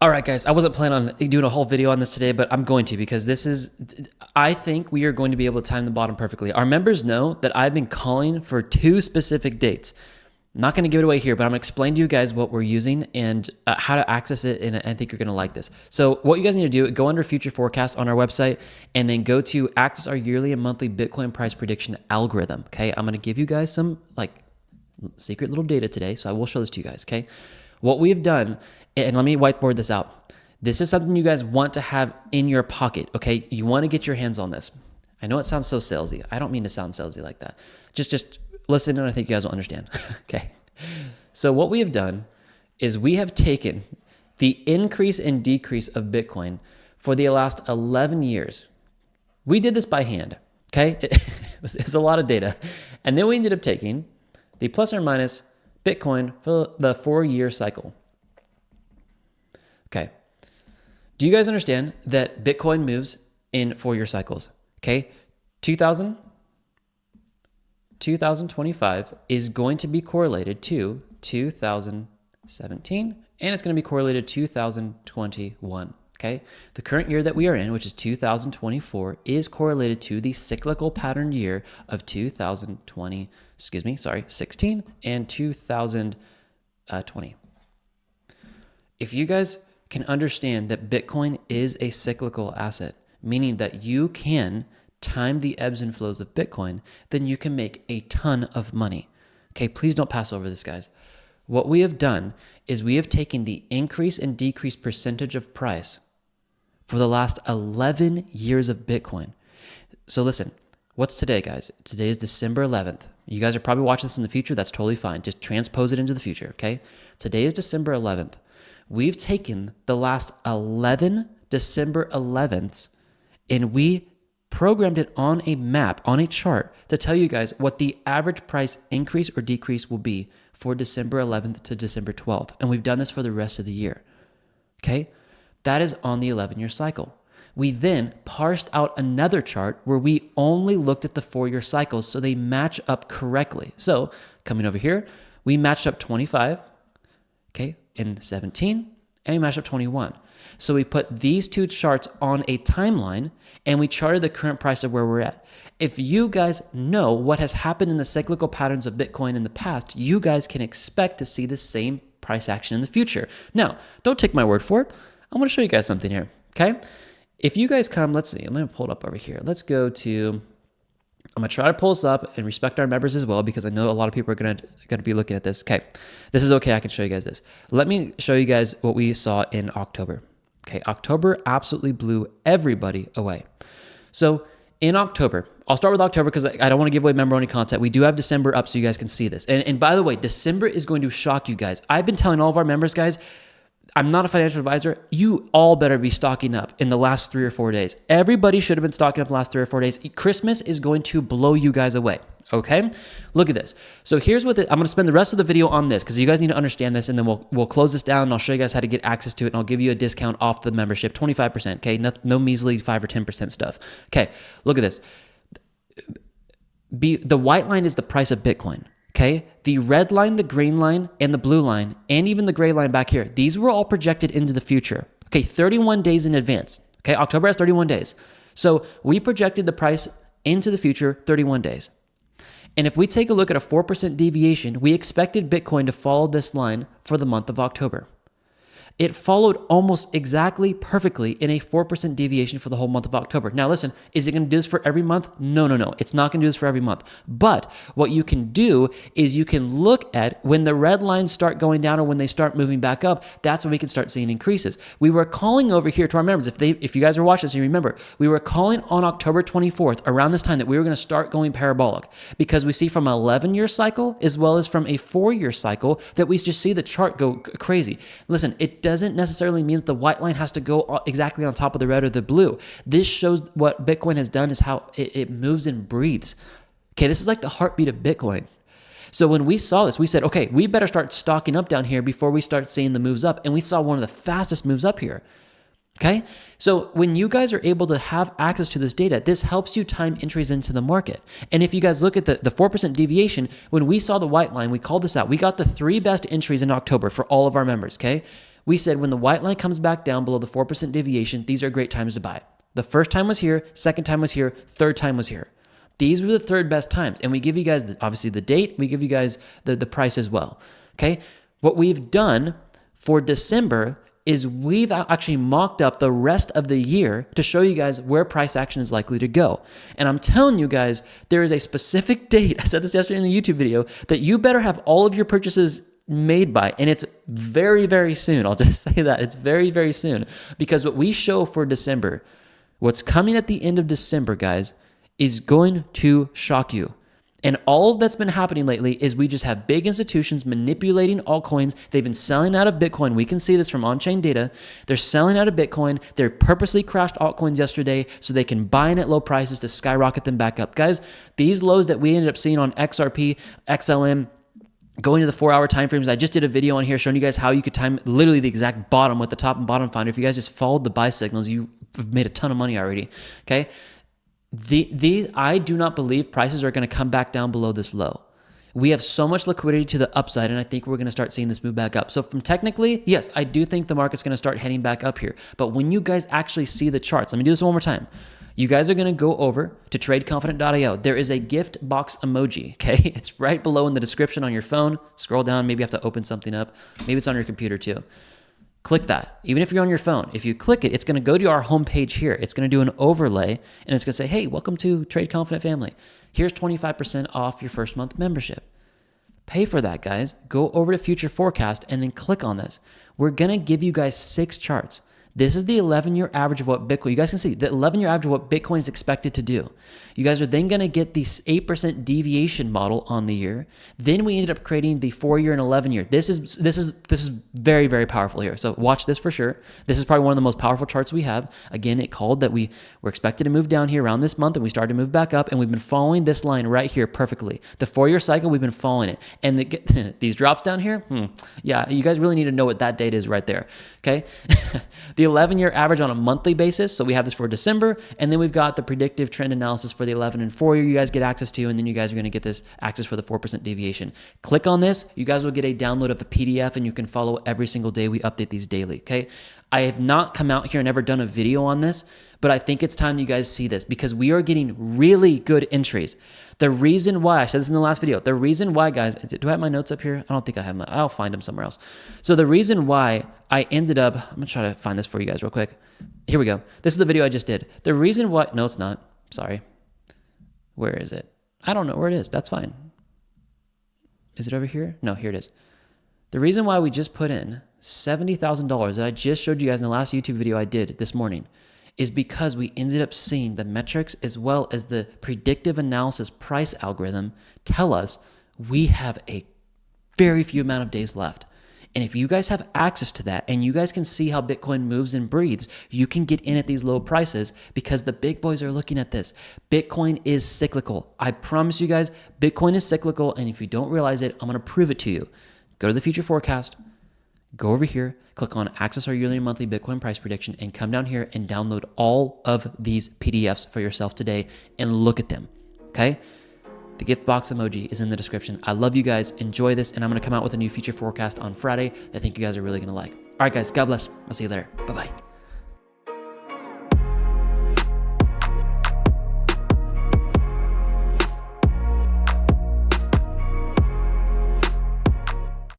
All right, guys, I wasn't planning on doing a whole video on this today, but I'm going to because I think we are going to be able to time the bottom perfectly. Our members know that I've been calling for 2 specific dates. I'm not going to give it away here, but I'm going to explain to you guys what we're using and how to access it, and I think you're going to like this. So what you guys need to do, go under Future Forecast on our website, and then go to access our yearly and monthly Bitcoin price prediction algorithm, okay? I'm going to give you guys some secret little data today, so I will show this to you guys, okay? What we have done, and let me whiteboard this out. This is something you guys want to have in your pocket, okay? You want to get your hands on this. I know it sounds so salesy. I don't mean to sound salesy like that. Just listen, and I think you guys will understand, okay? So what we have done is we have taken the increase and decrease of Bitcoin for the last 11 years. We did this by hand, okay? It was a lot of data. And then we ended up taking the plus or minus Bitcoin for the 4-year cycle. Okay. Do you guys understand that Bitcoin moves in 4-year cycles? Okay. 2025 is going to be correlated to 2017, and it's going to be correlated to 2021. Okay. The current year that we are in, which is 2024, is correlated to the cyclical pattern year of 16 and 2020. If you guys can understand that Bitcoin is a cyclical asset, meaning that you can time the ebbs and flows of Bitcoin, then you can make a ton of money. Okay, please don't pass over this, guys. What we have done is we have taken the increase and decrease percentage of price for the last 11 years of Bitcoin. So listen, what's today, guys? Today is December 11th. You guys are probably watching this in the future. That's totally fine. Just transpose it into the future, okay? Today is December 11th. We've taken the last 11 December 11ths and we programmed it on a map, on a chart, to tell you guys what the average price increase or decrease will be for December 11th to December 12th. And we've done this for the rest of the year, okay? That is on the 11-year cycle. We then parsed out another chart where we only looked at the 4-year cycles so they match up correctly. So coming over here, we matched up 25, okay, in 17, and we matched up 21. So we put these 2 charts on a timeline and we charted the current price of where we're at. If you guys know what has happened in the cyclical patterns of Bitcoin in the past, you guys can expect to see the same price action in the future. Now, don't take my word for it. I'm going to show you guys something here, okay? If you guys come, let's see, I'm going to pull it up over here. Let's go to, I'm going to try to pull this up and respect our members as well, because I know a lot of people are going to be looking at this. Okay, this is okay. I can show you guys this. Let me show you guys what we saw in October. Okay, October absolutely blew everybody away. So in October, I'll start with October because I don't want to give away member-only content. We do have December up so you guys can see this. And by the way, December is going to shock you guys. I've been telling all of our members, guys, I'm not a financial advisor. You all better be stocking up in the last 3 or 4 days. Everybody should have been stocking up the last 3 or 4 days. Christmas is going to blow you guys away. Okay, look at this. So here's what I'm going to spend the rest of the video on this because you guys need to understand this, and then we'll close this down and I'll show you guys how to get access to it, and I'll give you a discount off the membership, 25%. Okay, no measly 5 or 10% stuff. Okay, look at this. The white line is the price of Bitcoin. Okay, the red line, the green line, and the blue line, and even the gray line back here, these were all projected into the future. Okay, 31 days in advance. Okay, October has 31 days. So we projected the price into the future 31 days. And if we take a look at a 4% deviation, we expected Bitcoin to follow this line for the month of October. It followed almost exactly perfectly in a 4% deviation for the whole month of October. Now listen, is it going to do this for every month? No. It's not going to do this for every month. But what you can do is you can look at when the red lines start going down or when they start moving back up, that's when we can start seeing increases. We were calling over here to our members, if you guys are watching this, you remember, we were calling on October 24th around this time that we were going to start going parabolic because we see from an 11-year cycle as well as from a 4-year cycle that we just see the chart go crazy. Listen, it doesn't necessarily mean that the white line has to go exactly on top of the red or the blue. This shows what Bitcoin has done is how it moves and breathes. Okay, this is like the heartbeat of Bitcoin. So when we saw this, we said, okay, we better start stocking up down here before we start seeing the moves up. And we saw one of the fastest moves up here. Okay, so when you guys are able to have access to this data, this helps you time entries into the market. And if you guys look at the 4% deviation, when we saw the white line, we called this out. We got the 3 best entries in October for all of our members, okay? we said when the white line comes back down below the 4% deviation, these are great times to buy. The first time was here, second time was here, third time was here. These were the third best times. And we give you guys, obviously, the date. We give you guys the price as well. Okay? What we've done for December is we've actually mocked up the rest of the year to show you guys where price action is likely to go. And I'm telling you guys, there is a specific date, I said this yesterday in the YouTube video, that you better have all of your purchases made by, and it's very, very soon. I'll just say that. It's very, very soon. Because what we show for December, what's coming at the end of December, guys, is going to shock you. And all that's been happening lately is we just have big institutions manipulating altcoins. They've been selling out of Bitcoin. We can see this from on-chain data. They're selling out of Bitcoin. They purposely crashed altcoins yesterday so they can buy in at low prices to skyrocket them back up. Guys, these lows that we ended up seeing on XRP, XLM, going to the 4-hour time frames. I just did a video on here showing you guys how you could time literally the exact bottom with the top and bottom finder. If you guys just followed the buy signals, you've made a ton of money already, okay? These I do not believe prices are going to come back down below this low. We have so much liquidity to the upside, and I think we're going to start seeing this move back up. So from technically, yes, I do think the market's going to start heading back up here. But when you guys actually see the charts, let me do this one more time. You guys are going to go over to tradeconfident.io. There is a gift box emoji, okay? It's right below in the description on your phone. Scroll down, maybe you have to open something up. Maybe it's on your computer too. Click that. Even if you're on your phone, if you click it, it's going to go to our homepage here. It's going to do an overlay, and it's going to say, hey, welcome to Trade Confident family. Here's 25% off your first month membership. Pay for that, guys. Go over to Future Forecast and then click on this. We're going to give you guys 6 charts. This is the 11-year average of what Bitcoin, you guys can see, the 11-year average of what Bitcoin is expected to do. You guys are then going to get the 8% deviation model on the year. Then we ended up creating the 4-year and 11-year. This is very, very powerful here. So watch this for sure. This is probably one of the most powerful charts we have. Again, it called that we were expected to move down here around this month, and we started to move back up, and we've been following this line right here perfectly. The 4-year cycle, we've been following it. And these drops down here, yeah, you guys really need to know what that date is right there, okay? The 11-year average on a monthly basis. So we have this for December, and then we've got the predictive trend analysis for the 11 and 4-year you guys get access to, and then you guys are going to get this access for the 4% deviation. Click on this. You guys will get a download of the PDF, and you can follow every single day. We update these daily, okay? I have not come out here and ever done a video on this, but I think it's time you guys see this because we are getting really good entries. The reason why, I said this in the last video, the reason why, guys, do I have my notes up here? I don't think I have I'll find them somewhere else. So the reason why I ended up, I'm going to try to find this for you guys real quick. Here we go. This is the video I just did. The reason why, no, it's not. Sorry. Where is it? I don't know where it is. That's fine. Is it over here? No, here it is. The reason why we just put in $70,000 that I just showed you guys in the last YouTube video I did this morning is because we ended up seeing the metrics as well as the predictive analysis price algorithm tell us we have a very few amount of days left. And if you guys have access to that and you guys can see how Bitcoin moves and breathes, you can get in at these low prices because the big boys are looking at this. Bitcoin is cyclical. I promise you guys, Bitcoin is cyclical. And if you don't realize it, I'm going to prove it to you. Go to the future forecast, go over here, click on access our yearly and monthly Bitcoin price prediction, and come down here and download all of these PDFs for yourself today and look at them, okay? The gift box emoji is in the description. I love you guys. Enjoy this, and I'm going to come out with a new future forecast on Friday that I think you guys are really going to like. All right, guys, God bless. I'll see you later. Bye-bye.